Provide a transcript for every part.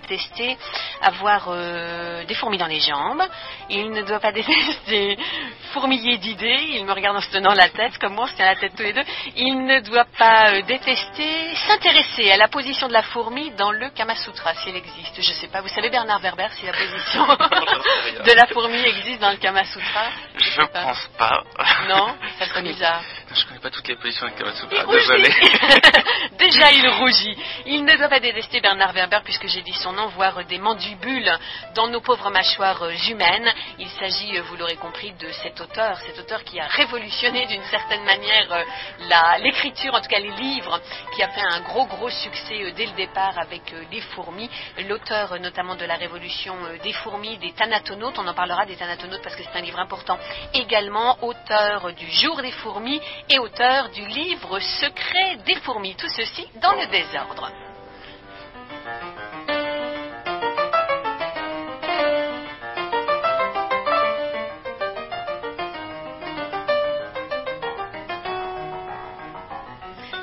détester avoir des fourmis dans les jambes. Il ne doit pas détester fourmiller d'idées. Il me regarde en se tenant la tête, comme moi, on se tient la tête tous les deux. Il ne doit pas détester s'intéresser à la position de la fourmi dans le Kama Sutra, si elle existe. Je ne sais pas. Vous savez, Bernard Werber, si la position de la fourmi existe dans le Kama Sutra? Je pense pas. Non, ça serait bizarre. Je connais pas toutes les positions du Kama Sutra. Il Désolé. Déjà, il rougit. Il ne doit pas détester Bernard Werber, puisque j'ai dit son nom, voir des mandibules dans nos pauvres mâchoires humaines. Il s'agit, vous l'aurez compris, de cet auteur qui a révolutionné d'une certaine manière l'écriture, en tout cas les livres, qui a fait un gros succès dès le départ avec les fourmis. L'auteur notamment de la révolution des fourmis, des Thanatonautes, on en parlera des Thanatonautes parce que c'est un livre important. Également auteur du Jour des fourmis et auteur du livre secret des fourmis. Tout ceci dans le désordre.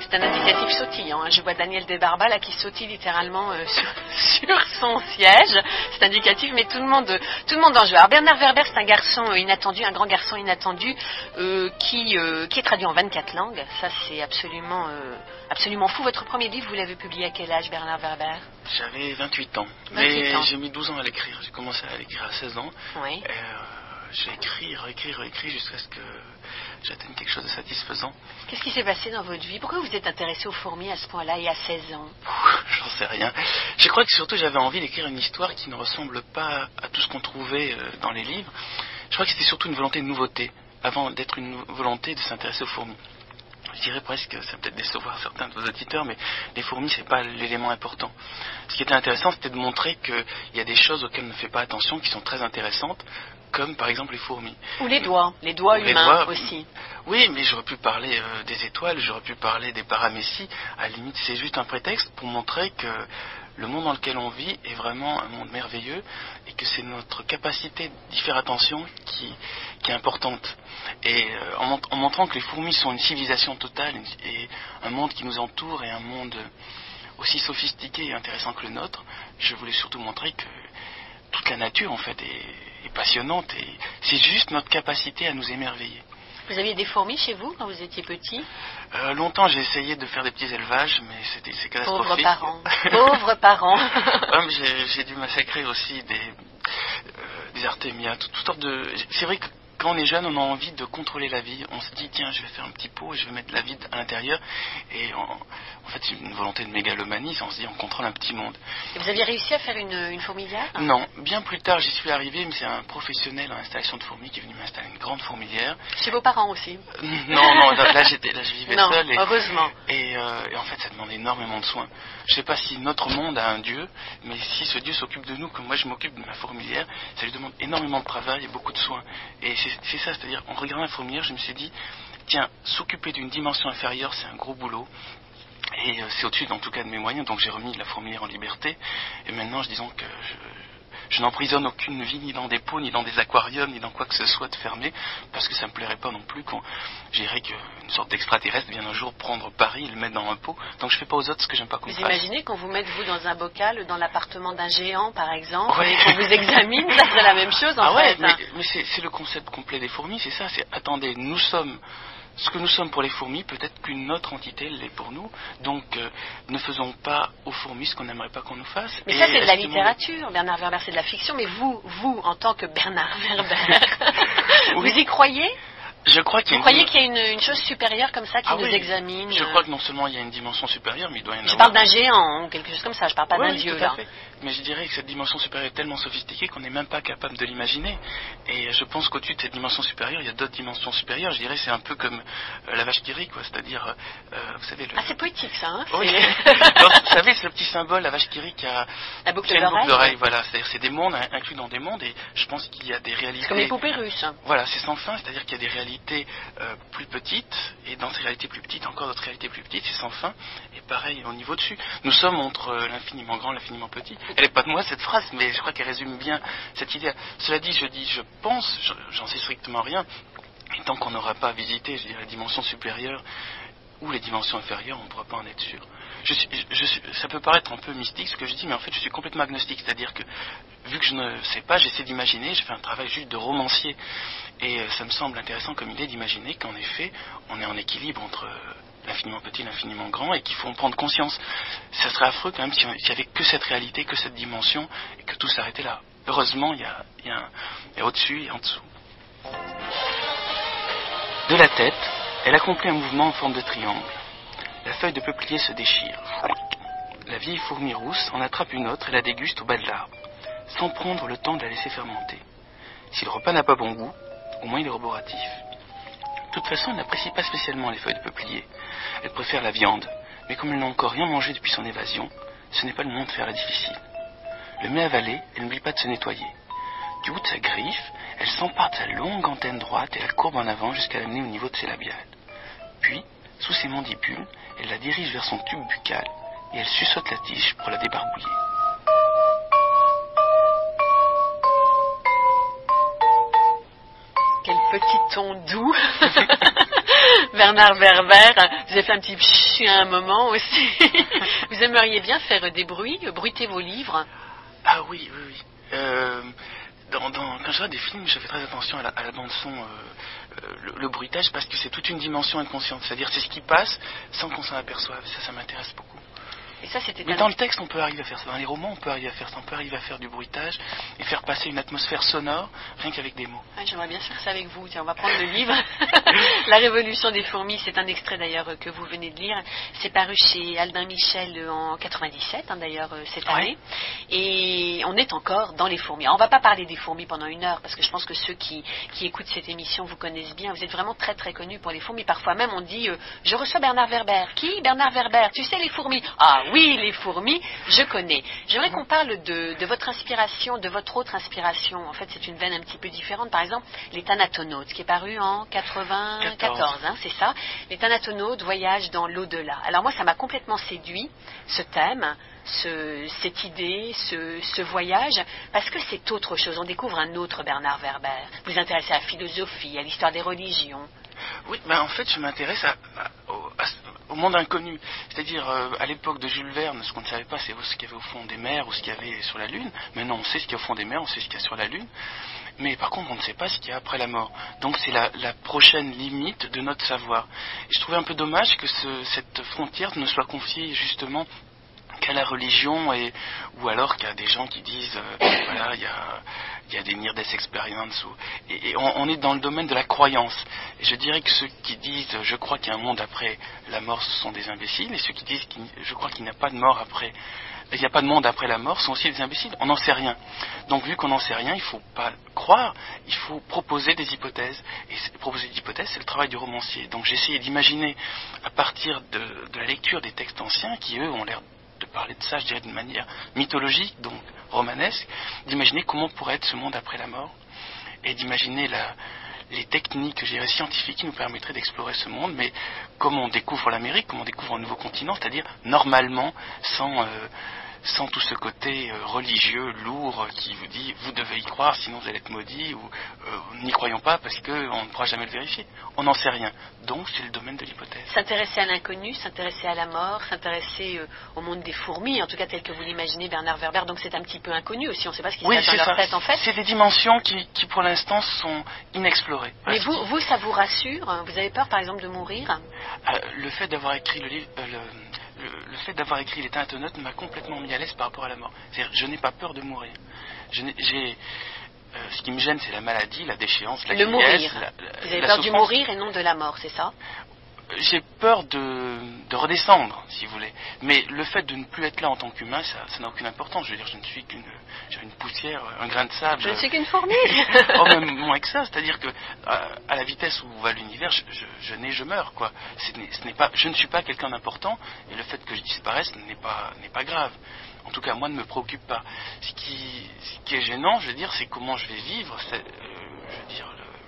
C'est un indicatif sautillant. Je vois Daniel Desbarba là qui sautille littéralement sur son siège. C'est indicatif, mais tout le monde en joue. Alors Bernard Werber, c'est un garçon inattendu, un grand garçon inattendu qui est traduit en 24 langues. Ça, c'est absolument fou. Votre premier livre, vous l'avez publié à quel âge, Bernard Werber? J'avais 28 ans. 28 mais ans. J'ai mis 12 ans à l'écrire. J'ai commencé à l'écrire à 16 ans. Oui. J'ai réécrit jusqu'à ce que j'atteigne quelque chose de satisfaisant. Qu'est-ce qui s'est passé dans votre vie? Pourquoi vous êtes intéressé aux fourmis à ce point-là et à 16 ans? J'en sais rien. Je crois que surtout j'avais envie d'écrire une histoire qui ne ressemble pas à tout ce qu'on trouvait dans les livres. Je crois que c'était surtout une volonté de nouveauté, avant d'être une volonté de s'intéresser aux fourmis. Je dirais presque, ça va peut-être décevoir certains de vos auditeurs, mais les fourmis, c'est pas l'élément important. Ce qui était intéressant, c'était de montrer qu'il y a des choses auxquelles on ne fait pas attention, qui sont très intéressantes, comme par exemple les fourmis. Ou les doigts humains aussi. Oui, mais j'aurais pu parler des étoiles, j'aurais pu parler des paramécies. À la limite, c'est juste un prétexte pour montrer que le monde dans lequel on vit est vraiment un monde merveilleux et que c'est notre capacité d'y faire attention qui est importante. Et en montrant que les fourmis sont une civilisation totale et un monde qui nous entoure et un monde aussi sophistiqué et intéressant que le nôtre, je voulais surtout montrer que toute la nature en fait est passionnante et c'est juste notre capacité à nous émerveiller. Vous aviez des fourmis chez vous quand vous étiez petit? Longtemps j'ai essayé de faire des petits élevages, mais c'est catastrophique. Pauvres parents. J'ai dû massacrer aussi des artémias, toutes sortes de... C'est vrai que quand on est jeune, on a envie de contrôler la vie. On se dit, tiens, je vais faire un petit pot et je vais mettre la vie à l'intérieur. Et en fait, c'est une volonté de mégalomanie. On se dit, on contrôle un petit monde. Et vous aviez réussi à faire une fourmilière? Non, bien plus tard, j'y suis arrivé, mais c'est un professionnel en installation de fourmis qui est venu m'installer une grande fourmilière. Chez vos parents aussi? Non, là je vivais seul. Heureusement. Et en fait, ça demande énormément de soins. Je ne sais pas si notre monde a un Dieu, mais si ce Dieu s'occupe de nous, comme moi je m'occupe de ma fourmilière, ça lui demande énormément de travail et beaucoup de soins. Et c'est ça, c'est-à-dire, en regardant la fourmilière, je me suis dit, tiens, s'occuper d'une dimension inférieure, c'est un gros boulot. Et c'est au-dessus, en tout cas, de mes moyens. Donc j'ai remis la fourmilière en liberté. Et maintenant, disons que je n'emprisonne aucune vie, ni dans des pots, ni dans des aquariums, ni dans quoi que ce soit de fermé, parce que ça me plairait pas non plus quand j'irais qu'une sorte d'extraterrestre vienne un jour prendre Paris et le mettre dans un pot. Donc je fais pas aux autres ce que j'aime pas qu'on fasse. Vous imaginez qu'on vous mette, vous, dans un bocal, dans l'appartement d'un géant, par exemple, et qu'on vous examine, ça serait la même chose, en fait. Mais c'est le concept complet des fourmis, c'est ça, c'est, attendez, nous sommes... Ce que nous sommes pour les fourmis, peut-être qu'une autre entité l'est pour nous. Donc, ne faisons pas aux fourmis ce qu'on n'aimerait pas qu'on nous fasse. Mais ça, c'est de la littérature. Bernard Werber, c'est de la fiction. Mais vous, en tant que Bernard Werber, oui. Vous y croyez? Je crois qu'il y a Vous croyez qu'il y a une chose supérieure comme ça qui nous examine? Je crois que non seulement il y a une dimension supérieure, mais il doit y en avoir... Je parle d'un géant ou quelque chose comme ça, je parle pas d'un dieu, là. Mais je dirais que cette dimension supérieure est tellement sophistiquée qu'on n'est même pas capable de l'imaginer. Et je pense qu'au-dessus de cette dimension supérieure, il y a d'autres dimensions supérieures. Je dirais que c'est un peu comme la vache qui rit, quoi. C'est-à-dire, vous savez... Ah, c'est poétique, ça, hein? Oui. Alors, vous savez, ce petit symbole, la vache qui rit, qui a... La boucle d'oreille. Voilà. C'est-à-dire, c'est des mondes inclus dans des mondes, et je pense qu'il y a des réalités... C'est comme les poupées russes. Voilà, c'est sans fin, c'est-à-dire qu'il y a des réalités plus petites, et dans ces réalités plus petites, encore d'autres réalités plus petites, c'est sans fin, et pareil au niveau dessus. Nous sommes entre l'infiniment grand et l'infiniment petit. Elle n'est pas de moi cette phrase, mais je crois qu'elle résume bien cette idée. Cela dit, je pense, j'en sais strictement rien, et tant qu'on n'aura pas visité, je dirais, la dimension supérieure, ou les dimensions inférieures, on ne pourra pas en être sûr. Ça peut paraître un peu mystique ce que je dis, mais en fait je suis complètement agnostique, c'est-à-dire que vu que je ne sais pas, j'essaie d'imaginer, je fais un travail juste de romancier, et ça me semble intéressant comme idée d'imaginer qu'en effet on est en équilibre entre l'infiniment petit et l'infiniment grand, et qu'il faut en prendre conscience. Ça serait affreux quand même s'il n'y avait que cette réalité, que cette dimension, et que tout s'arrêtait là. Heureusement, il y a au-dessus et en dessous. De la tête, elle accomplit un mouvement en forme de triangle. La feuille de peuplier se déchire. La vieille fourmi rousse en attrape une autre et la déguste au bas de l'arbre, sans prendre le temps de la laisser fermenter. Si le repas n'a pas bon goût, au moins il est roboratif. De toute façon, elle n'apprécie pas spécialement les feuilles de peuplier. Elle préfère la viande, mais comme elle n'a encore rien mangé depuis son évasion, ce n'est pas le moment de faire la difficile. Le mets avalé, elle n'oublie pas de se nettoyer. Du bout de sa griffe, elle s'empare de sa longue antenne droite et la courbe en avant jusqu'à l'amener au niveau de ses labiales. Puis, sous ses mandibules, elle la dirige vers son tube buccal et elle suçote la tige pour la débarbouiller. Quel petit ton doux. Bernard Werber, vous avez fait un petit pchit à un moment aussi. Vous aimeriez bien faire des bruits, bruiter vos livres? Ah oui. Quand je regarde des films, je fais très attention à la bande-son, le bruitage, parce que c'est toute une dimension inconsciente. C'est-à-dire c'est ce qui passe sans qu'on s'en aperçoive. Ça m'intéresse beaucoup. Et ça, c'était Mais dans le texte, on peut arriver à faire ça. Dans les romans, on peut arriver à faire ça. On peut arriver à faire du bruitage et faire passer une atmosphère sonore rien qu'avec des mots. Ah, j'aimerais bien faire ça avec vous. Tiens, on va prendre le livre. La Révolution des fourmis, c'est un extrait d'ailleurs que vous venez de lire. C'est paru chez Albin Michel en 97, d'ailleurs, cette année. Et on est encore dans les fourmis. Alors, on ne va pas parler des fourmis pendant 1 heure, parce que je pense que ceux qui écoutent cette émission vous connaissent bien. Vous êtes vraiment très très connus pour les fourmis. Parfois même, on dit je reçois Bernard Werber. Qui? Bernard Werber. Tu sais, les fourmis. Ah oui, les fourmis, je connais. J'aimerais qu'on parle de votre inspiration, de votre autre inspiration. En fait, c'est une veine un petit peu différente. Par exemple, Les Thanatonautes, qui est paru en 94, c'est ça. Les Thanatonautes voyagent dans l'au-delà. Alors moi, ça m'a complètement séduit, ce thème, cette idée, ce voyage, parce que c'est autre chose. On découvre un autre Bernard Werber. Vous vous intéressez à la philosophie, à l'histoire des religions. Oui, en fait, je m'intéresse au monde inconnu. C'est-à-dire, à l'époque de Jules Verne, ce qu'on ne savait pas, c'est ce qu'il y avait au fond des mers ou ce qu'il y avait sur la Lune. Maintenant, on sait ce qu'il y a au fond des mers, on sait ce qu'il y a sur la Lune. Mais par contre, on ne sait pas ce qu'il y a après la mort. Donc, c'est la prochaine limite de notre savoir. Et je trouvais un peu dommage que cette frontière ne soit confiée justement qu'à la religion, ou alors qu'à des gens qui disent voilà, il y a des near-death experience, et on est dans le domaine de la croyance. Et je dirais que ceux qui disent je crois qu'il y a un monde après la mort, ce sont des imbéciles, et ceux qui disent je crois qu'il n'y a pas de mort après, il n'y a pas de monde après la mort, sont aussi des imbéciles. On n'en sait rien. Donc vu qu'on n'en sait rien, il ne faut pas croire, il faut proposer des hypothèses. Et proposer des hypothèses, c'est le travail du romancier. Donc j'ai essayé d'imaginer, à partir de la lecture des textes anciens, qui eux ont l'air de parler de ça, je dirais d'une manière mythologique, donc romanesque, d'imaginer comment pourrait être ce monde après la mort, et d'imaginer les techniques, je dirais, scientifiques qui nous permettraient d'explorer ce monde, mais comme on découvre l'Amérique, comme on découvre un nouveau continent, c'est-à-dire normalement, sans tout ce côté religieux, lourd, qui vous dit vous devez y croire, sinon vous allez être maudit, ou n'y croyons pas parce qu'on ne pourra jamais le vérifier. On n'en sait rien. Donc c'est le domaine de l'hypothèse. S'intéresser à l'inconnu, s'intéresser à la mort, s'intéresser au monde des fourmis, en tout cas tel que vous l'imaginez, Bernard Werber, donc c'est un petit peu inconnu aussi, on ne sait pas ce qui se passe dans leur tête en fait. C'est des dimensions qui pour l'instant sont inexplorées. Mais vous, ça vous rassure? Vous avez peur par exemple de mourir? Le fait d'avoir écrit le livre... Le fait d'avoir écrit Les Thanatonautes m'a complètement mis à l'aise par rapport à la mort. C'est-à-dire, je n'ai pas peur de mourir. Ce qui me gêne, c'est la maladie, la déchéance, la vieillesse. Mourir. Vous avez peur du mourir et non de la mort, c'est ça? J'ai peur de redescendre, si vous voulez. Mais le fait de ne plus être là en tant qu'humain, ça n'a aucune importance. Je veux dire, je ne suis une poussière, un grain de sable. Je ne suis qu'une fourmi. Même moins que ça. C'est-à-dire que à la vitesse où va l'univers, je meurs, quoi. Je ne suis pas quelqu'un d'important, et le fait que je disparaisse n'est pas grave. En tout cas, moi, ne me préoccupe pas. Ce qui est gênant, je veux dire, c'est comment je vais vivre.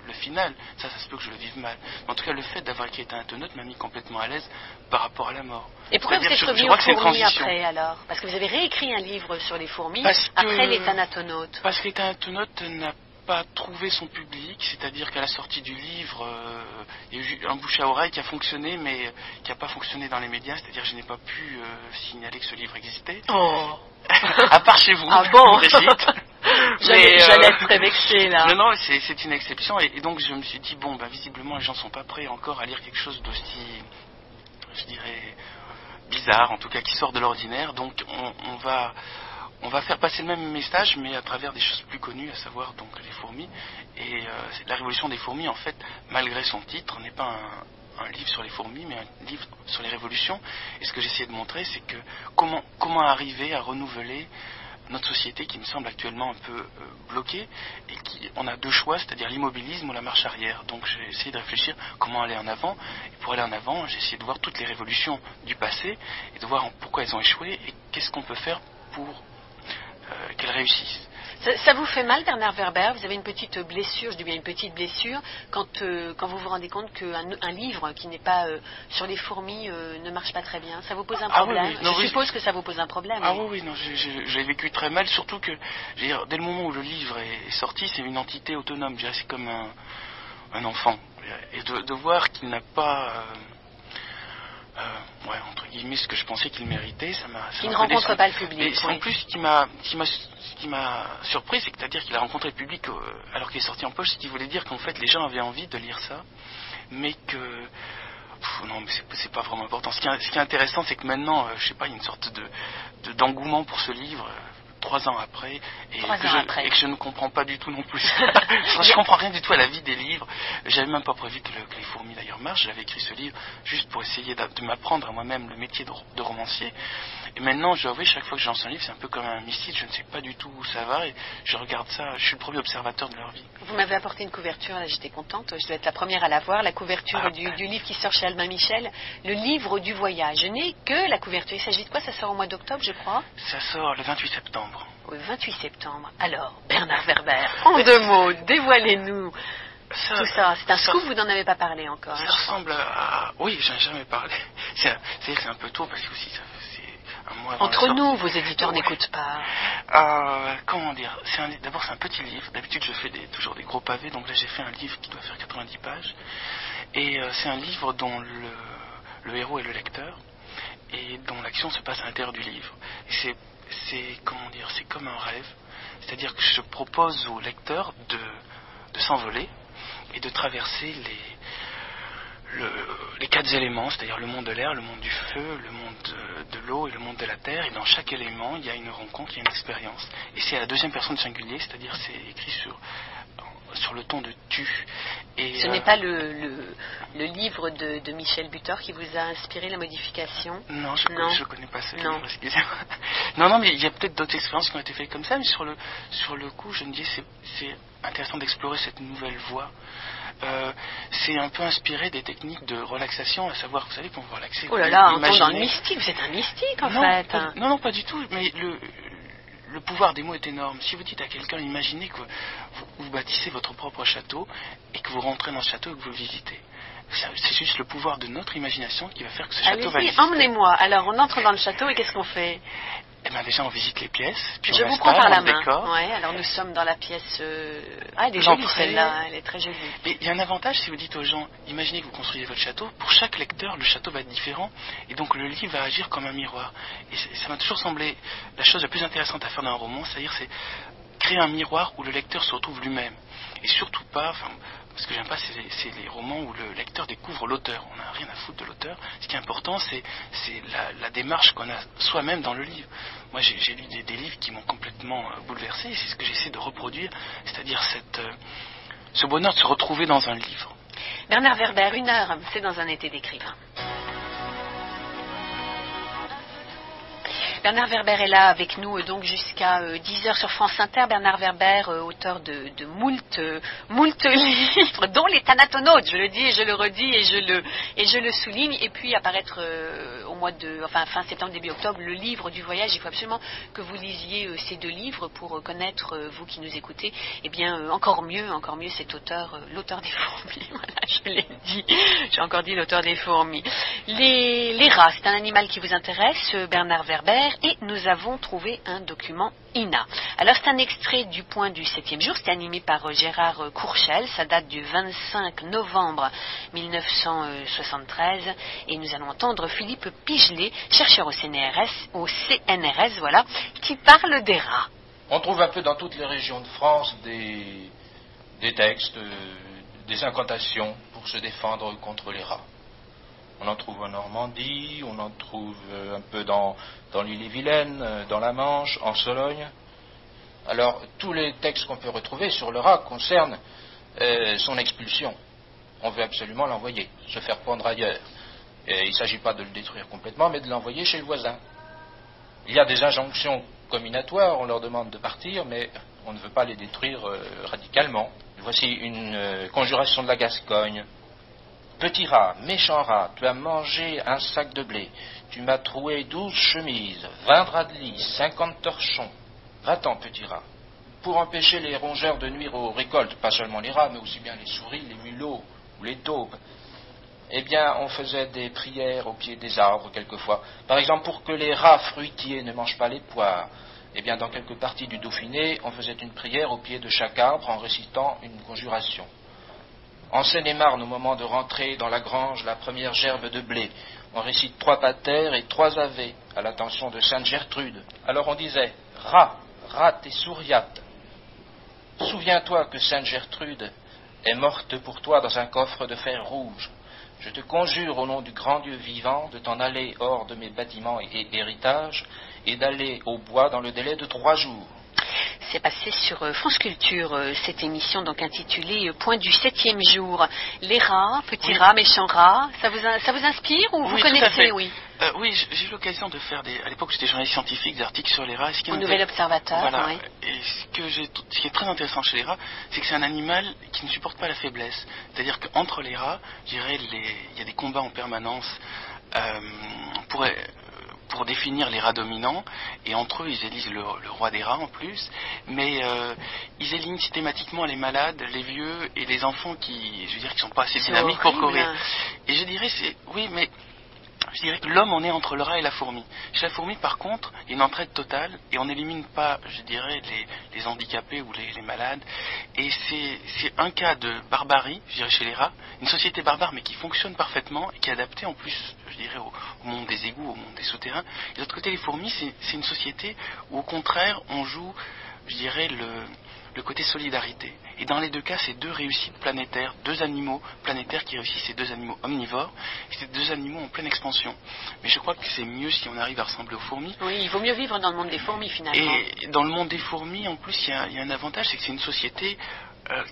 Le final, ça se peut que je le vive mal. Mais en tout cas, le fait d'avoir écrit Les Thanatonautes m'a mis complètement à l'aise par rapport à la mort. Et pourquoi vous êtes revenu aux fourmis après, alors? Parce que vous avez réécrit un livre sur les fourmis après Les Thanatonautes. Parce que Les Thanatonautes n'a pas trouvé son public, c'est-à-dire qu'à la sortie du livre, il y a eu un bouche à oreille qui a fonctionné, mais qui n'a pas fonctionné dans les médias, c'est-à-dire que je n'ai pas pu signaler que ce livre existait. Oh. À part chez vous, Ah bon. Brigitte. J'allais être très vexée, là. Non, c'est une exception, et donc je me suis dit, bon, visiblement les gens ne sont pas prêts encore à lire quelque chose d'aussi, je dirais, bizarre, en tout cas qui sort de l'ordinaire, donc on va faire passer le même message, mais à travers des choses plus connues, à savoir donc les fourmis. Et la révolution des fourmis, en fait, malgré son titre, n'est pas un livre sur les fourmis, mais un livre sur les révolutions. Et ce que j'essayais de montrer, c'est que comment arriver à renouveler notre société qui me semble actuellement un peu bloquée, et on a deux choix, c'est-à-dire l'immobilisme ou la marche arrière. Donc j'ai essayé de réfléchir comment aller en avant, et pour aller en avant, j'ai essayé de voir toutes les révolutions du passé, et de voir pourquoi elles ont échoué, et qu'est-ce qu'on peut faire pour qu'elles réussissent. Ça vous fait mal, Bernard Werber? Vous avez une petite blessure, je dis bien une petite blessure, quand vous vous rendez compte qu'un livre qui n'est pas sur les fourmis ne marche pas très bien. Ça vous pose un problème? Je suppose que ça vous pose un problème. Ah oui, non, j'ai vécu très mal, surtout que dès le moment où le livre est sorti, c'est une entité autonome, c'est comme un enfant. Et de voir qu'il n'a pas... entre guillemets, ce que je pensais qu'il méritait, ça m'a... Il ne rencontre pas le public. Et en plus, ce qui m'a surpris, c'est-à-dire qu'il a rencontré le public alors qu'il est sorti en poche, ce qui voulait dire qu'en fait les gens avaient envie de lire ça, mais que... non, mais c'est pas vraiment important. Ce qui est intéressant, c'est que maintenant, je sais pas, il y a une sorte d'engouement pour ce livre... 3 ans après, et que je ne comprends pas du tout non plus. Je comprends rien du tout à la vie des livres. J'avais même pas prévu que les fourmis d'ailleurs marchent. J'avais écrit ce livre juste pour essayer de m'apprendre à moi-même le métier de romancier. Et maintenant, je dois avouer, chaque fois que je lance un livre, c'est un peu comme un missile. Je ne sais pas du tout où ça va, et je regarde ça. Je suis le premier observateur de leur vie. Vous m'avez apporté une couverture, là j'étais contente. Je dois être la première à la voir. La couverture du livre qui sort chez Albin Michel, le livre du voyage. Je n'ai que la couverture. Il s'agit de quoi? Ça sort au mois d'octobre, je crois. Ça sort le 28 septembre. Le 28 septembre. Alors, Bernard Werber, en 2 mots, dévoilez-nous tout ça. C'est un scoop, vous n'en avez pas parlé encore. Ça ressemble à... Oui, j'en ai jamais parlé. C'est un peu tôt, parce que aussi, c'est un mois avant. Entre nous, vos éditeurs n'écoutent pas. Comment dire? D'abord, c'est un petit livre. D'habitude, je fais toujours des gros pavés, donc là, j'ai fait un livre qui doit faire 90 pages. Et c'est un livre dont le héros est le lecteur, et dont l'action se passe à l'intérieur du livre. Et comment dire, c'est comme un rêve, c'est-à-dire que je propose au lecteur de s'envoler et de traverser les 4 éléments, c'est-à-dire le monde de l'air, le monde du feu, le monde de l'eau et le monde de la terre, et dans chaque élément il y a une rencontre, il y a une expérience, et c'est à la 2e personne singulier, c'est-à-dire c'est écrit sur le ton de tu. Et ce n'est pas le livre de Michel Butor qui vous a inspiré la modification? Non, je ne connais pas ce livre, excusez-moi. Non, mais il y a peut-être d'autres expériences qui ont été faites comme ça, mais sur le coup, je me dis c'est intéressant d'explorer cette nouvelle voie. C'est un peu inspiré des techniques de relaxation, à savoir, vous savez, qu'on va relaxer. Oh là là, on tombe dans le mystique, vous êtes un mystique en fait. Non, pas du tout, mais le pouvoir des mots est énorme. Si vous dites à quelqu'un, imaginez que vous bâtissez votre propre château et que vous rentrez dans ce château et que vous le visitez. C'est juste le pouvoir de notre imagination qui va faire que ce château va exister. Emmenez-moi. Alors, on entre dans le château et qu'est-ce qu'on fait? Eh bien, déjà, on visite les pièces. Puis je vous prends par la main. Ouais, alors nous sommes dans la pièce... elle est jolie celle-là, elle est très jolie. Mais il y a un avantage si vous dites aux gens, imaginez que vous construisez votre château, pour chaque lecteur, le château va être différent, et donc le livre va agir comme un miroir. Et ça m'a toujours semblé la chose la plus intéressante à faire dans un roman, c'est-à-dire créer un miroir où le lecteur se retrouve lui-même. Et surtout pas... Ce que j'aime pas, c'est les romans où le lecteur découvre l'auteur. On n'a rien à foutre de l'auteur. Ce qui est important, c'est la démarche qu'on a soi-même dans le livre. Moi, j'ai lu des livres qui m'ont complètement bouleversé, et c'est ce que j'essaie de reproduire, c'est-à-dire ce bonheur de se retrouver dans un livre. Bernard Werber, 1 heure, c'est dans un été d'écrivain. Bernard Werber est là avec nous donc jusqu'à 10h sur France Inter. Bernard Werber, auteur de moult livres, dont les Thanatonautes, je le dis et je le redis et je le souligne. Et puis apparaître au mois fin septembre, début octobre, le livre du voyage. Il faut absolument que vous lisiez ces 2 livres pour connaître, vous qui nous écoutez, encore mieux cet auteur, l'auteur des fourmis. Voilà, je l'ai dit. J'ai encore dit l'auteur des fourmis. Les rats, c'est un animal qui vous intéresse, Bernard Werber. Et nous avons trouvé un document Ina. Alors c'est un extrait du Point du 7e jour, c'était animé par Gérard Courchel, ça date du 25 novembre 1973 et nous allons entendre Philippe Pigelet, chercheur au CNRS, voilà, qui parle des rats. On trouve un peu dans toutes les régions de France des textes, des incantations pour se défendre contre les rats. On en trouve en Normandie, on en trouve un peu dans l'Ille-et-Vilaine, dans la Manche, en Sologne. Alors, tous les textes qu'on peut retrouver sur le rat concernent son expulsion. On veut absolument l'envoyer, se faire pendre ailleurs. Et il ne s'agit pas de le détruire complètement, mais de l'envoyer chez le voisin. Il y a des injonctions comminatoires, on leur demande de partir, mais on ne veut pas les détruire radicalement. Voici une conjuration de la Gascogne. Petit rat, méchant rat, tu as mangé un sac de blé, tu m'as troué 12 chemises, 20 draps de lit, 50 torchons. Va-t'en, petit rat. Pour empêcher les rongeurs de nuire aux récoltes, pas seulement les rats, mais aussi bien les souris, les mulots ou les taupes, eh bien, on faisait des prières au pied des arbres, quelquefois. Par exemple, pour que les rats fruitiers ne mangent pas les poires, eh bien, dans quelques parties du Dauphiné, on faisait une prière au pied de chaque arbre en récitant une conjuration. En Seine-et-Marne, au moment de rentrer dans la grange la première gerbe de blé, on récite 3 patères et 3 ave à l'attention de Sainte Gertrude. Alors on disait « Rat, rate et souriate, souviens-toi que Sainte Gertrude est morte pour toi dans un coffre de fer rouge. Je te conjure au nom du grand Dieu vivant de t'en aller hors de mes bâtiments et héritages et d'aller au bois dans le délai de 3 jours. » C'est passé sur France Culture, cette émission donc intitulée Point du 7e jour. Les rats, petits rats, méchants rats, ça vous inspire ou vous connaissez? Oui, j'ai eu l'occasion de faire à l'époque j'étais journaliste scientifique, des articles sur les rats. Au Nouvel Observateur. Voilà. Oui. Et ce qui est très intéressant chez les rats, c'est que c'est un animal qui ne supporte pas la faiblesse. C'est-à-dire qu'entre les rats, je dirais, il y a des combats en permanence pour définir les rats dominants, et entre eux ils élisent le roi des rats en plus, mais ils éliminent systématiquement les malades, les vieux et les enfants qui sont pas assez dynamiques pour courir. Et je dirais je dirais que l'homme on est entre le rat et la fourmi. Chez la fourmi par contre, il y a une entraide totale et on n'élimine pas, je dirais, les handicapés ou les malades. Et c'est un cas de barbarie, je dirais, chez les rats, une société barbare mais qui fonctionne parfaitement et qui est adaptée en plus, je dirais, au monde des égouts, au monde des souterrains. Et de l'autre côté, les fourmis, c'est une société où au contraire on joue, je dirais, le côté solidarité. Et dans les deux cas, c'est 2 réussites planétaires, 2 animaux planétaires qui réussissent, ces 2 animaux omnivores, et ces 2 animaux en pleine expansion. Mais je crois que c'est mieux si on arrive à ressembler aux fourmis. Oui, il vaut mieux vivre dans le monde des fourmis finalement. Et dans le monde des fourmis, en plus, il y a un avantage, c'est que c'est une société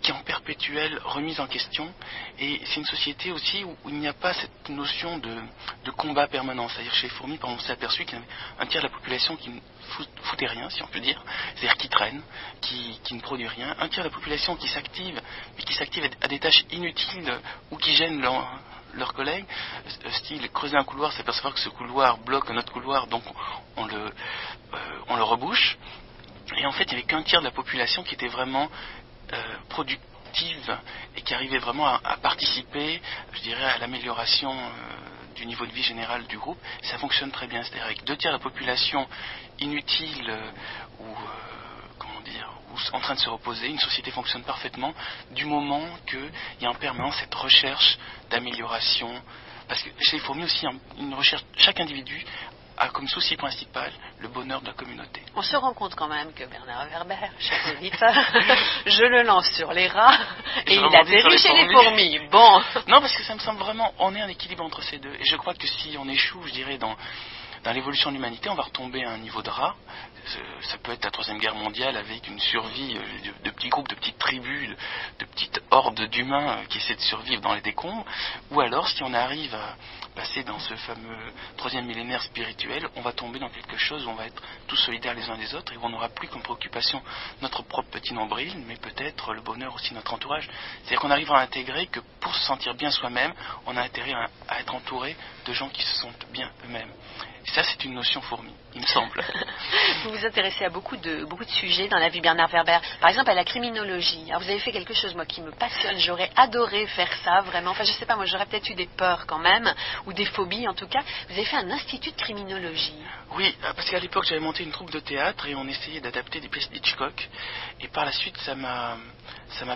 qui est en perpétuelle remise en question, et c'est une société aussi où il n'y a pas cette notion de combat permanent. C'est-à-dire chez les fourmis, par exemple, on s'est aperçu qu'il y avait un tiers de la population qui ne foutait rien, si on peut dire, c'est-à-dire qui traîne, qui ne produit rien, un tiers de la population qui s'active, mais qui s'active à des tâches inutiles ou qui gênent leurs collègues, style creuser un couloir, s'apercevoir que ce couloir bloque un autre couloir, donc on le rebouche. Et en fait, il n'y avait qu'un tiers de la population qui était vraiment productive et qui arrivait vraiment à participer, je dirais, à l'amélioration du niveau de vie général du groupe. Ça fonctionne très bien, c'est-à-dire avec 2 tiers de la population inutile ou en train de se reposer, une société fonctionne parfaitement du moment qu'il y a en permanence cette recherche d'amélioration. Parce que chez les fourmis aussi, une recherche, chaque individu a comme souci principal le bonheur de la communauté. On se rend compte quand même que Bernard Werber, chef éditeur, je le lance sur les rats et il atterrit chez les fourmis. Bon. Non, parce que ça me semble vraiment, on est un équilibre entre ces deux. Et je crois que si on échoue, je dirais, dans l'évolution de l'humanité, on va retomber à un niveau de rat. Ça peut être la 3e guerre mondiale avec une survie de petits groupes, de petites tribus, de petites hordes d'humains qui essaient de survivre dans les décombres. Ou alors, si on arrive à passer dans ce fameux 3e millénaire spirituel, on va tomber dans quelque chose où on va être tous solidaires les uns des autres et où on n'aura plus comme préoccupation notre propre petit nombril, mais peut-être le bonheur aussi de notre entourage. C'est-à-dire qu'on arrivera à intégrer que pour se sentir bien soi-même, on a intérêt à être entouré de gens qui se sentent bien eux-mêmes. Et ça, c'est une notion fourmi, il me semble. Vous vous intéressez à beaucoup de sujets dans la vie de Bernard Werber. Par exemple, à la criminologie. Alors, vous avez fait quelque chose, moi, qui me passionne. J'aurais adoré faire ça, vraiment. Enfin, je sais pas, moi, j'aurais peut-être eu des peurs quand même, ou des phobies, en tout cas. Vous avez fait un institut de criminologie. Oui, parce qu'à l'époque, j'avais monté une troupe de théâtre et on essayait d'adapter des pièces d'Hitchcock. Et par la suite, ça m'a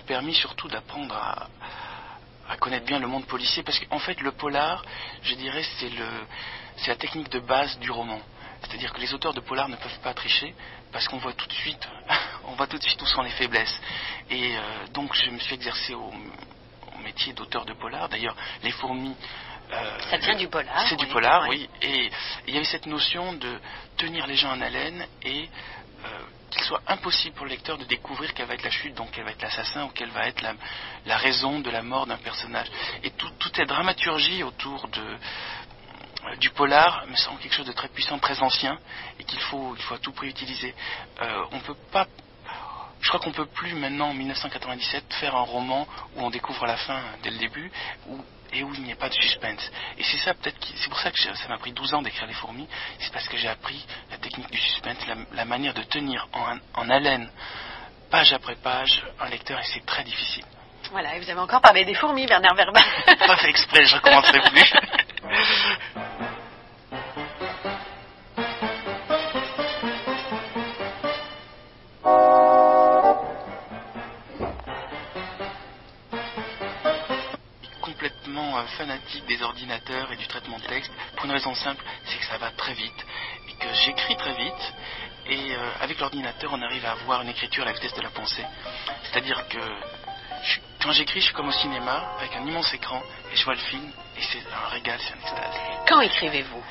permis surtout d'apprendre à connaître bien le monde policier, parce qu'en fait, le polar, je dirais, c'est la technique de base du roman. C'est-à-dire que les auteurs de polar ne peuvent pas tricher, parce qu'on voit tout de suite, où sont les faiblesses. Et donc, je me suis exercé au métier d'auteur de polar. D'ailleurs, Les Fourmis... ça vient du polar. C'est du polar, oui. Et il y avait cette notion de tenir les gens en haleine et qu'il soit impossible pour le lecteur de découvrir quelle va être la chute, donc quel va être l'assassin ou quelle va être la raison de la mort d'un personnage. Et toute cette dramaturgie autour du polar me semble quelque chose de très puissant, très ancien, et qu'il faut à tout prix utiliser. On peut pas... Je crois qu'on peut plus maintenant, en 1997, faire un roman où on découvre la fin dès le début, et où il n'y a pas de suspense. Et c'est ça peut-être c'est pour ça que ça m'a pris 12 ans d'écrire Les Fourmis, c'est parce que j'ai appris la technique du suspense, la manière de tenir en haleine, page après page, un lecteur, et c'est très difficile. Voilà, et vous avez encore parlé des fourmis, Bernard Werber. Pas fait exprès, je recommencerai plus. Fanatique des ordinateurs et du traitement de texte, pour une raison simple, c'est que ça va très vite et que j'écris très vite, et avec l'ordinateur on arrive à avoir une écriture à la vitesse de la pensée, c'est-à-dire que quand j'écris, je suis comme au cinéma avec un immense écran et je vois le film et c'est un régal, c'est un extase. Quand écrivez-vous?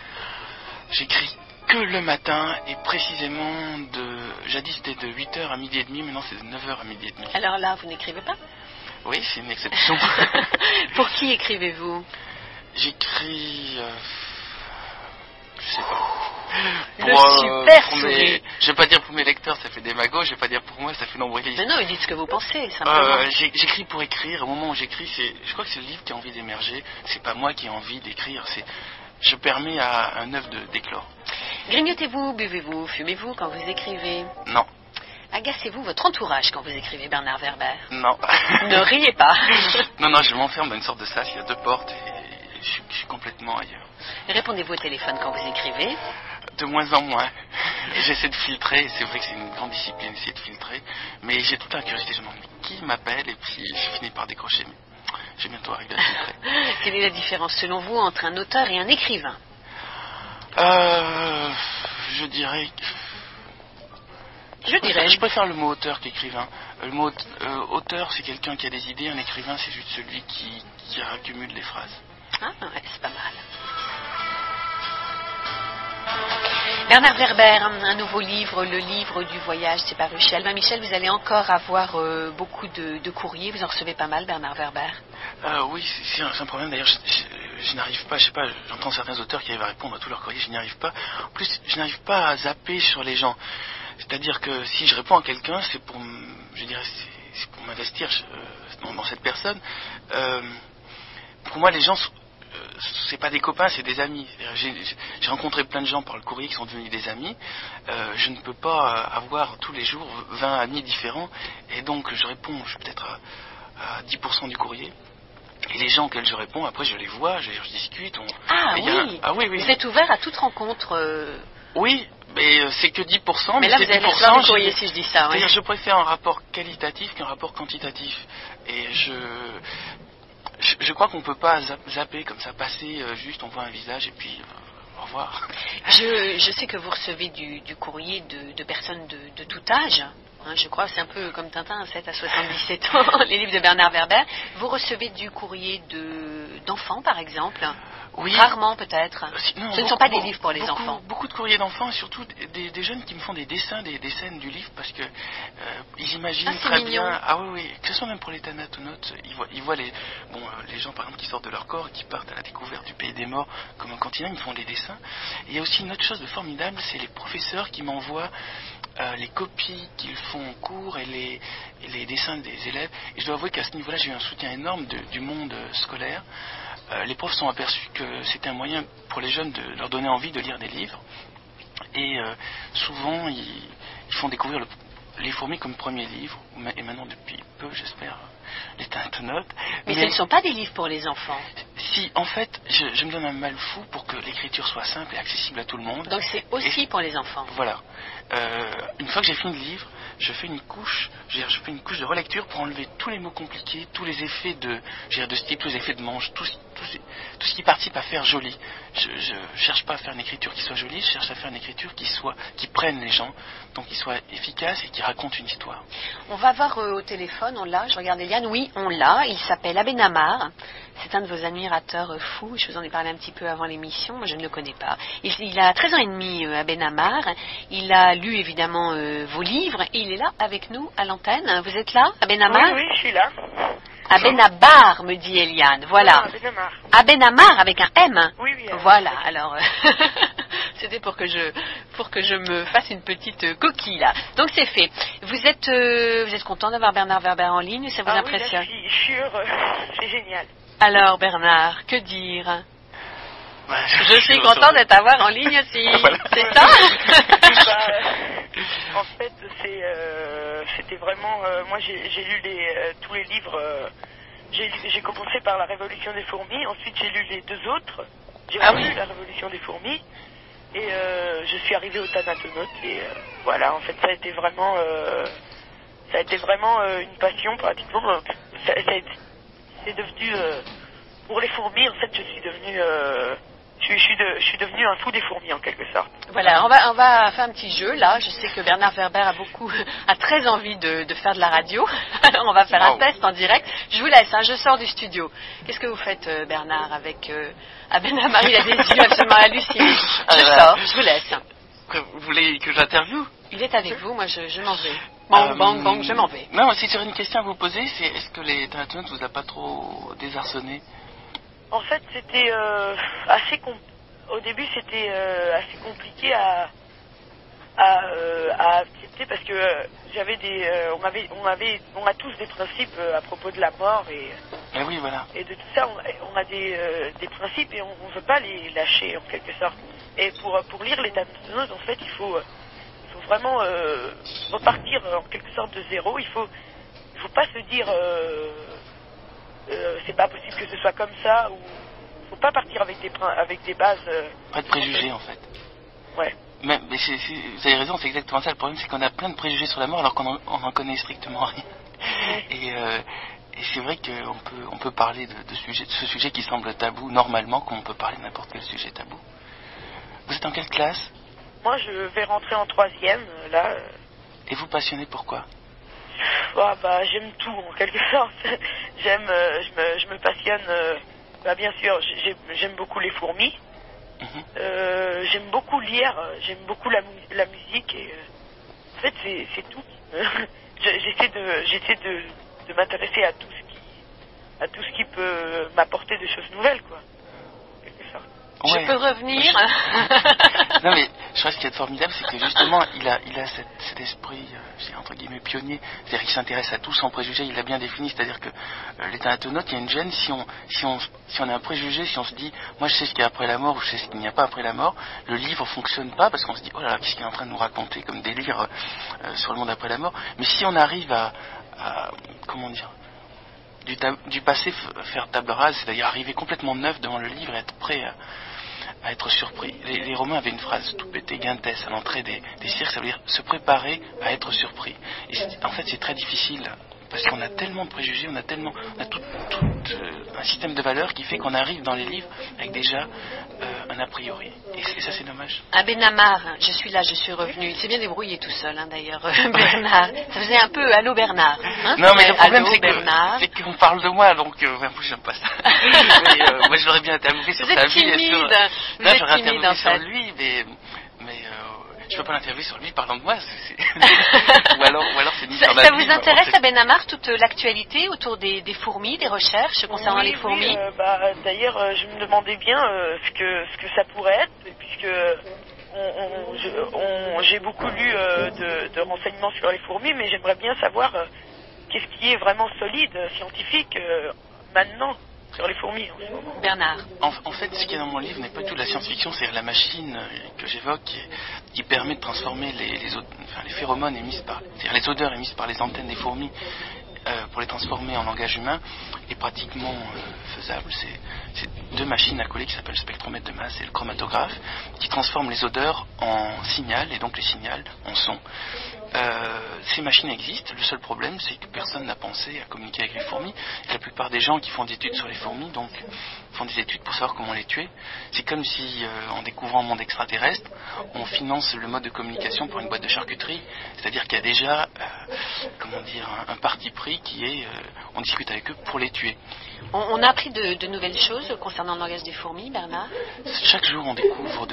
J'écris que le matin, et précisément jadis c'était de 8h à midi et demi, maintenant c'est de 9h à midi et demi. Alors là, vous n'écrivez pas? Oui, c'est une exception. Pour qui écrivez-vous? J'écris... je sais pas. Le super sourire. Je vais pas dire pour mes lecteurs, ça fait démago, je vais pas dire pour moi, ça fait nombriliste. Mais non, dites ce que vous pensez, simplement. J'écris pour écrire. Au moment où j'écris, je crois que c'est le livre qui a envie d'émerger. C'est pas moi qui ai envie d'écrire. Je permets à un œuvre d'éclore. Grignotez-vous, buvez-vous, fumez-vous quand vous écrivez? Non. Agacez-vous votre entourage quand vous écrivez, Bernard Werber? Non. Ne riez pas. Non, je m'enferme dans une sorte de sas, il y a 2 portes et je suis complètement ailleurs. Répondez-vous au téléphone quand vous écrivez? De moins en moins. J'essaie de filtrer, c'est vrai que c'est une grande discipline, essayer de filtrer, mais j'ai toute la curiosité, je me demande qui m'appelle, et puis je finis par décrocher, mais je vais bientôt arriver à filtrer. Quelle est la différence selon vous entre un auteur et un écrivain? Je dirais... Je préfère le mot auteur qu'écrivain. Le mot auteur, c'est quelqu'un qui a des idées. Un écrivain, c'est juste celui qui accumule les phrases. Ah, ouais, c'est pas mal. Bernard Werber, un nouveau livre, le livre du voyage, c'est paru chez Albin Michel. Vous allez encore avoir beaucoup de courriers. Vous en recevez pas mal, Bernard Werber? Oui, c'est un problème. D'ailleurs, je n'arrive pas, je sais pas, j'entends certains auteurs qui arrivent à répondre à tous leurs courriers, je n'y arrive pas. En plus, je n'arrive pas à zapper sur les gens. C'est-à-dire que si je réponds à quelqu'un, c'est pour m'investir dans cette personne. Pour moi, les gens, c'est pas des copains, c'est des amis. J'ai rencontré plein de gens par le courrier qui sont devenus des amis. Je ne peux pas avoir tous les jours 20 amis différents, et donc je réponds peut-être à 10% du courrier. Et les gens auxquels je réponds, après je les vois, je discute. Oui. Vous êtes ouvert à toute rencontre. Oui, mais c'est que 10%. Mais là, vous avez plein de courriers si je dis ça. C'est-à-dire, je préfère un rapport qualitatif qu'un rapport quantitatif. Et je crois qu'on ne peut pas zapper comme ça, passer juste, on voit un visage et puis au revoir. Je sais que vous recevez du courrier de personnes de tout âge. Je crois que c'est un peu comme Tintin, 7 à 77 ans, les livres de Bernard Werber. Vous recevez du courrier d'enfants, par exemple? Oui. Rarement, peut-être. Non, ce ne sont pas des livres pour les enfants. Beaucoup de courriers d'enfants, et surtout des jeunes qui me font des dessins, des scènes du livre, parce que ils imaginent Ah, c'est très mignon. bien. Ah oui, oui, que ce soit même pour les Thanatonautes, ils voient les gens par exemple qui sortent de leur corps et qui partent à la découverte du pays des morts comme un continent, ils font des dessins. Et il y a aussi une autre chose de formidable, c'est les professeurs qui m'envoient les copies qu'ils font en cours et les dessins des élèves. Et je dois avouer qu'à ce niveau-là, j'ai eu un soutien énorme du monde scolaire. Les profs sont aperçus que c'était un moyen pour les jeunes de leur donner envie de lire des livres. Et souvent, ils font découvrir les fourmis comme premier livre, et maintenant depuis peu, j'espère, les Thanatonautes. Mais ce ne sont pas des livres pour les enfants. Si, en fait, je me donne un mal fou pour que l'écriture soit simple et accessible à tout le monde. Donc c'est aussi pour les enfants. Voilà. Une fois que j'ai fini le livre, je fais une couche de relecture pour enlever tous les mots compliqués, tous les effets de style, tous les effets de manche, tout ce qui participe à faire joli. Je cherche pas à faire une écriture qui soit jolie, je cherche à faire une écriture qui prenne les gens, donc qui soit efficace et qui raconte une histoire. On va voir au téléphone, on l'a, je regarde Eliane, oui, on l'a, il s'appelle Abenamar, c'est un de vos admirateurs fous, je vous en ai parlé un petit peu avant l'émission, moi je ne le connais pas. Il a 13 ans et demi, Abenamar, il a lu évidemment vos livres, et il est là avec nous à l'antenne. Vous êtes là, Abenamar? Oui, je suis là. Abenabar, me dit Eliane, voilà. Abenamar. Abenamar avec un M. Oui. Voilà, alors c'était pour que je me fasse une petite coquille là. Donc c'est fait. Vous êtes content d'avoir Bernard Werber en ligne, ça vous impressionne? Oui, je suis sûre, c'est génial. Alors Bernard, que dire? Ouais, Je suis content d'être en ligne aussi. Voilà. C'est ça? En fait, c'était vraiment... moi, j'ai lu tous les livres. J'ai commencé par La Révolution des fourmis. Ensuite, j'ai lu les deux autres. J'ai relu La Révolution des fourmis. Et je suis arrivée au Thanatonautes. Et voilà, en fait, ça a été vraiment une passion, pratiquement. C'est devenu... pour les fourmis, en fait, je suis devenue... Je suis devenu un fou des fourmis en quelque sorte. Voilà, on va faire un petit jeu là. Je sais que Bernard Werber a très envie de faire de la radio. Alors on va faire un test en direct. Je vous laisse, je sors du studio. Qu'est-ce que vous faites Bernard avec Abenamar? Il a des yeux absolument hallucinés. Je vous laisse. Vous voulez que j'interviewe? Il est avec vous, moi je m'en vais. Bang, je m'en vais. Non, si j'aurais une question à vous poser, c'est est-ce que les Thanatonautes vous a pas trop désarçonné? En fait, c'était au début, c'était assez compliqué à accepter parce que on a tous des principes à propos de la mort Et oui, voilà. Et de tout ça, on a des principes et on ne veut pas les lâcher en quelque sorte. Et pour lire les Thanatonautes, en fait, il faut vraiment repartir en quelque sorte de zéro. Il faut pas se dire c'est pas possible que ce soit comme ça, ou faut pas partir avec des bases. Pas de préjugés en fait. Ouais. Mais vous avez raison, c'est exactement ça. Le problème, c'est qu'on a plein de préjugés sur la mort alors qu'on en connaît strictement rien. Et c'est vrai qu'on peut parler de ce sujet qui semble tabou normalement, comme on peut parler de n'importe quel sujet tabou. Vous êtes en quelle classe? Moi, je vais rentrer en 3e là. Et vous passionnez pourquoi? J'aime tout en quelque sorte. Je me passionne. Bien sûr, j'aime beaucoup les fourmis. J'aime beaucoup lire. J'aime beaucoup la musique. Et en fait, c'est tout. J'essaie de m'intéresser à tout ce qui peut m'apporter des choses nouvelles, quoi. En quelque sorte. Ouais. Je peux revenir? Non mais je crois que ce qui est formidable, c'est que justement il a cet esprit, entre guillemets, pionnier. C'est-à-dire qu'il s'intéresse à tout sans préjugés. Il l'a bien défini, c'est-à-dire que les Thanatonautes, il y a une gêne si on a un préjugé, si on se dit moi je sais ce qu'il y a après la mort ou je sais ce qu'il n'y a pas après la mort, le livre fonctionne pas parce qu'on se dit oh là là, qu'est-ce qu'il est en train de nous raconter comme délire sur le monde après la mort. Mais si on arrive à comment dire, du passé faire table rase, c'est-à-dire arriver complètement neuf devant le livre et être prêt à être surpris. Les Romains avaient une phrase tout pété, gentes, à l'entrée des cirques, ça veut dire se préparer à être surpris. Et en fait, c'est très difficile parce qu'on a tellement de préjugés, on a tout un système de valeurs qui fait qu'on arrive dans les livres avec déjà un a priori. Et ça, c'est dommage. Abenamar, je suis là, je suis revenu. Il s'est bien débrouillé tout seul, d'ailleurs, Bernard. Ça faisait un peu allô Bernard. Non, mais le problème, c'est qu'on parle de moi, donc j'aime pas ça. Mais, moi, je l'aurais bien interviewé sur sa vie. Là, j'aurais interviewé sur lui, mais je peux pas l'interviewer sur lui parlant de moi. Ou alors c'est Ça vous intéresse à Ben Amar, toute l'actualité autour des fourmis, des recherches concernant les fourmis? D'ailleurs, je me demandais bien ce que ça pourrait être, puisque j'ai beaucoup lu de renseignements sur les fourmis, mais j'aimerais bien savoir qu'est-ce qui est vraiment solide, scientifique, maintenant, sur les fourmis en ce moment. Bernard. En fait, ce qui est dans mon livre n'est pas du tout de la science-fiction, c'est la machine que j'évoque qui permet de transformer les phéromones émises c'est-à-dire les odeurs émises par les antennes des fourmis pour les transformer en langage humain est pratiquement faisable. C'est deux machines à coller qui s'appellent le spectromètre de masse et le chromatographe qui transforment les odeurs en signal et donc les signaux en son. Ces machines existent, le seul problème c'est que personne n'a pensé à communiquer avec les fourmis. La plupart des gens qui font des études sur les fourmis donc font des études pour savoir comment les tuer. C'est comme si en découvrant un monde extraterrestre on finance le mode de communication pour une boîte de charcuterie, c'est-à-dire qu'il y a déjà un parti pris qui est on discute avec eux pour les tuer. On a appris de nouvelles choses concernant le langage des fourmis, Bernard? Chaque jour on découvre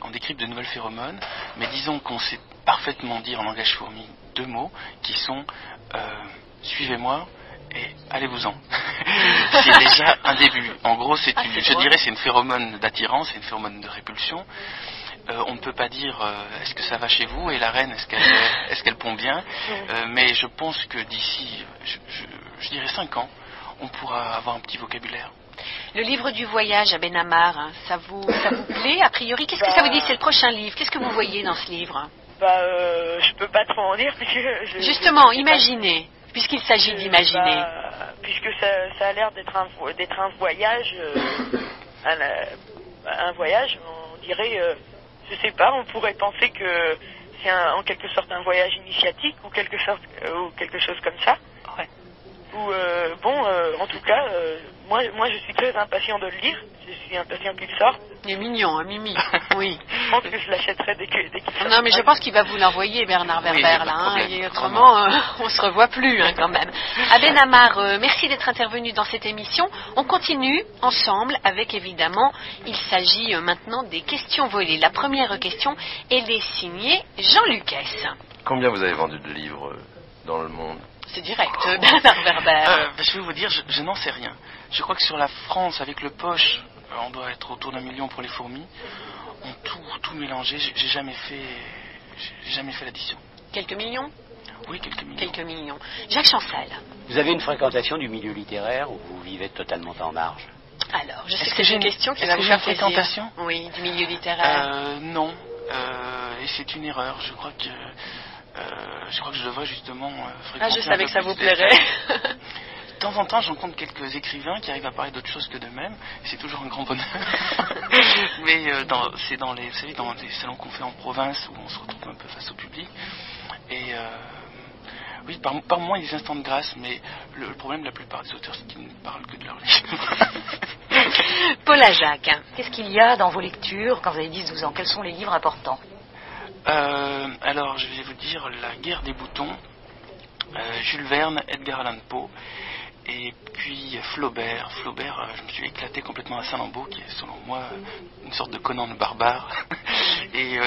on décrypte de nouvelles phéromones, mais disons qu'on sait parfaitement dire en langage fourmi deux mots qui sont suivez-moi et allez-vous-en. C'est déjà un début. En gros, je dirais c'est une phéromone d'attirance, c'est une phéromone de répulsion. On ne peut pas dire est-ce que ça va chez vous et la reine est-ce qu'elle pond bien, mais je pense que d'ici je dirais 5 ans on pourra avoir un petit vocabulaire. Le livre du voyage à Ben Amar, hein, ça vous plaît a priori? Qu'est-ce que ça vous dit? C'est le prochain livre. Qu'est-ce que vous voyez dans ce livre? Je peux pas trop en dire puisque justement, imaginez, puisqu'il s'agit d'imaginer. Puisque ça a l'air d'être un voyage, un voyage, on dirait, je sais pas, on pourrait penser que c'est en quelque sorte un voyage initiatique ou quelque chose comme ça. Ouais. Ou en tout cas, moi je suis très impatient de le lire. Je suis impatient qu'il sorte. Il est mignon, hein, Mimi. Oui. Je pense que je l'achèterai dès qu'il sort. Non, mais je pense qu'il va vous l'envoyer, Bernard Werber, là. Hein, et autrement, on se revoit plus, hein, quand même. À Ben Amar, merci d'être intervenu dans cette émission. On continue ensemble avec, évidemment, il s'agit maintenant des questions volées. La première question, elle est signée Jean Lucas. Combien vous avez vendu de livres dans le monde? C'est direct, Bernard Werber. Je vais vous dire, je n'en sais rien. Je crois que sur la France, avec le poche, on doit être autour d'1 million pour les fourmis. On tout mélangé, j'ai jamais fait l'addition. Quelques millions? Oui, quelques millions. Quelques millions. Jacques Chancel. Vous avez une fréquentation du milieu littéraire ou vous vivez totalement en marge? Alors, je sais que c'est une question qui va vous faire faire plaisir. fréquentation? Oui, du milieu littéraire. Non. Et c'est une erreur. Je crois que je devrais justement fréquenter. Je savais que ça vous plairait. De temps en temps, je rencontre quelques écrivains qui arrivent à parler d'autre chose que d'eux-mêmes. C'est toujours un grand bonheur. Mais c'est dans les salons qu'on fait en province où on se retrouve un peu face au public. Et oui, par moments, il y a des instants de grâce, mais le problème de la plupart des auteurs, c'est qu'ils ne parlent que de leur livre. Paula Jacques. Qu'est-ce qu'il y a dans vos lectures quand vous avez 10-12 ans? Quels sont les livres importants? Alors, je vais vous dire La guerre des boutons, Jules Verne, Edgar Allan Poe, et puis Flaubert. Flaubert, je me suis éclaté complètement à Saint-Lambeau, qui est selon moi une sorte de Conan le barbare. Et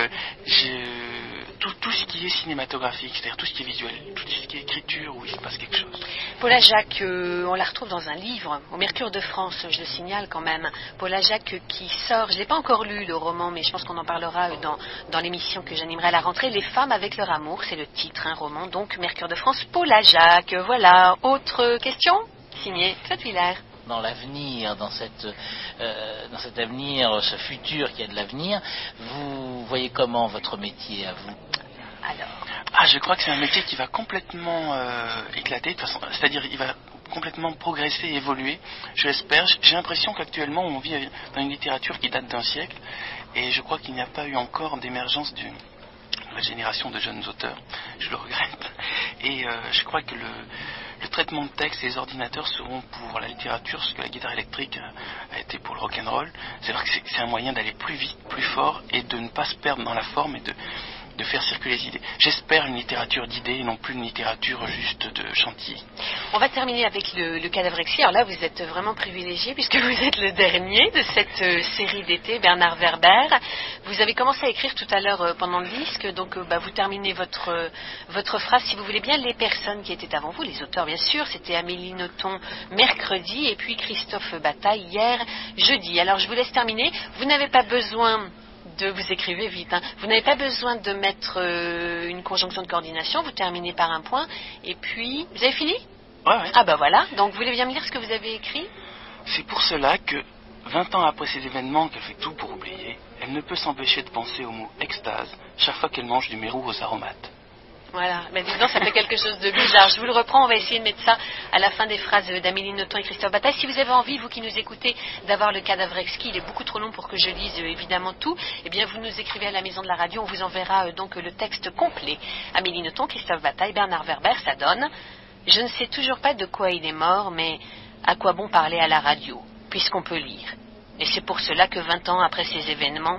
tout ce qui est cinématographique, c'est-à-dire tout ce qui est visuel, tout ce qui est écriture, où il se passe quelque chose. Paula Jacques, on la retrouve dans un livre, au Mercure de France, je le signale quand même. Paula Jacques qui sort, je ne l'ai pas encore lu le roman, mais je pense qu'on en parlera dans l'émission que j'animerai à la rentrée. Les femmes avec leur amour, c'est le titre, un roman, donc Mercure de France, Paula Jacques. Voilà, autre question? Signé Claude Villers. Dans l'avenir, dans cet avenir, ce futur qui a de l'avenir, vous voyez comment votre métier à vous? Alors, je crois que c'est un métier qui va complètement éclater, de façon, c'est-à-dire il va complètement progresser et évoluer, je l'espère. J'ai l'impression qu'actuellement on vit dans une littérature qui date d'un siècle, et je crois qu'il n'y a pas eu encore d'émergence d'une nouvelle génération de jeunes auteurs, je le regrette. Et je crois que le traitement de texte et les ordinateurs seront pour la littérature ce que la guitare électrique a été pour le rock'n'roll. C'est-à-dire que c'est un moyen d'aller plus vite, plus fort, et de ne pas se perdre dans la forme, et de faire circuler les idées. J'espère une littérature d'idées et non plus une littérature juste de chantilly. On va terminer avec le Cadavrexie. Alors là, vous êtes vraiment privilégié puisque vous êtes le dernier de cette série d'été, Bernard Werber. Vous avez commencé à écrire tout à l'heure pendant le disque, donc vous terminez votre phrase, si vous voulez bien. Les personnes qui étaient avant vous, les auteurs bien sûr, c'était Amélie Nothomb mercredi et puis Christophe Bataille hier jeudi. Alors je vous laisse terminer. Vous n'avez pas besoin vous écrivez vite, hein. Vous n'avez pas besoin de mettre une conjonction de coordination, vous terminez par un point, et puis... Vous avez fini ? Ouais. Ah voilà, donc vous voulez bien me lire ce que vous avez écrit ? C'est pour cela que, 20 ans après ces événements qu'elle fait tout pour oublier, elle ne peut s'empêcher de penser au mot extase chaque fois qu'elle mange du mérou aux aromates. Voilà, mais disons, ça fait quelque chose de bizarre. Je vous le reprends, on va essayer de mettre ça à la fin des phrases d'Amélie Nothomb et Christophe Bataille. Si vous avez envie, vous qui nous écoutez, d'avoir le Cadavrexie, il est beaucoup trop long pour que je lise évidemment tout, eh bien vous nous écrivez à la maison de la radio, on vous enverra donc le texte complet. Amélie Nothomb, Christophe Bataille, Bernard Werber, ça donne « Je ne sais toujours pas de quoi il est mort, mais à quoi bon parler à la radio, puisqu'on peut lire. Et c'est pour cela que 20 ans après ces événements,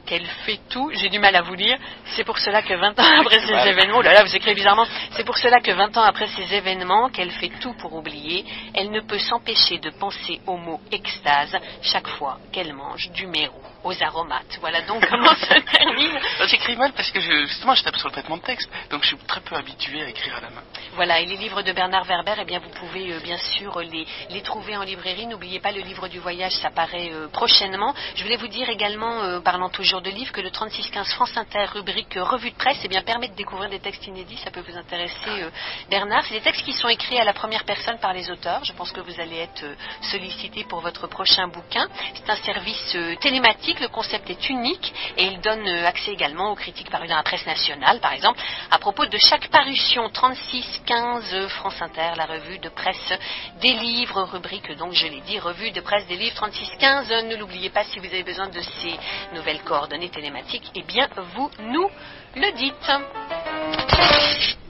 qu'elle fait tout, j'ai du mal à vous lire, c'est pour cela que 20 ans après ces événements, oh là là, vous écrivez bizarrement, c'est pour cela que 20 ans après ces événements, qu'elle fait tout pour oublier, elle ne peut s'empêcher de penser au mot extase chaque fois qu'elle mange du mérou aux aromates. Voilà donc comment ça termine. J'écris mal parce que justement je tape sur le traitement de texte, donc je suis très peu habitué à écrire à la main. Voilà, et les livres de Bernard Werber, eh bien vous pouvez bien sûr les trouver en librairie. N'oubliez pas le livre du voyage, ça paraît prochainement. Je voulais vous dire également, parlant toujours de livres, que le 3615 France Inter, rubrique revue de presse, eh bien permet de découvrir des textes inédits. Ça peut vous intéresser, Bernard. C'est des textes qui sont écrits à la première personne par les auteurs. Je pense que vous allez être sollicité pour votre prochain bouquin. C'est un service télématique. Le concept est unique et il donne accès également aux critiques parues dans la presse nationale, par exemple, à propos de chaque parution. 3615 France Inter, la revue de presse des livres, rubrique donc, je l'ai dit, revue de presse des livres 3615. Ne l'oubliez pas, si vous avez besoin de ces nouvelles coordonnées télématiques, eh bien vous nous le dites.